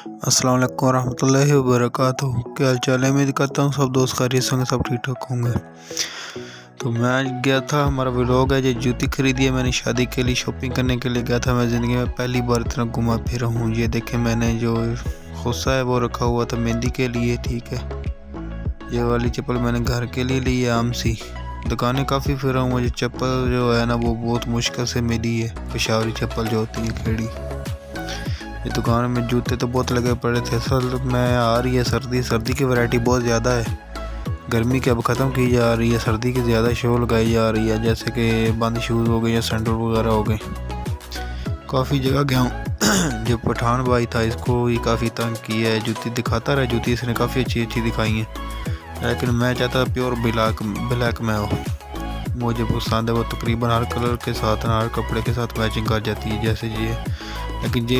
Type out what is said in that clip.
अस्सलाम वालेकुम रहमतुल्लाहि व बरकातुहू। क्या हाल चाल है? उम्मीद करता हूँ सब दोस्त खैरियत होंगे, सब ठीक ठाक होंगे। तो मैं आज गया था, हमारा व्लॉग है, जो जूती खरीदी है मैंने शादी के लिए, शॉपिंग करने के लिए गया था। मैं ज़िंदगी में पहली बार इतना घुमा फिरा हूँ। ये देखें, मैंने जो खुस्सा है वो रखा हुआ था मेहंदी के लिए, ठीक है। ये वाली चप्पल मैंने घर के लिए ली है, आम सी। दुकानें काफ़ी फिरा हूँ, मुझे चप्पल जो है ना वो बहुत मुश्किल से मिली है। पेशावरी चप्पल जो होती है खेड़ी, ये दुकान में जूते तो बहुत लगे पड़े थे। असल में आ रही है सर्दी की वैरायटी बहुत ज़्यादा है। गर्मी की अब ख़त्म की जा रही है, सर्दी की ज़्यादा शो लगाई जा रही है, जैसे कि बंद शूज़ हो गए या सैंडल वगैरह हो गए। काफ़ी जगह गया हूँ। जो पठान भाई था, इसको ही काफ़ी तंग किया है। जूती दिखाता रहा, जूती इसने काफ़ी अच्छी दिखाई है, लेकिन मैं चाहता प्योर ब्लैक में हो। मुझे पसंद है वो, तकरीबन हर कलर के साथ, हर कपड़े के साथ मैचिंग कर जाती है, जैसे ये। लेकिन ये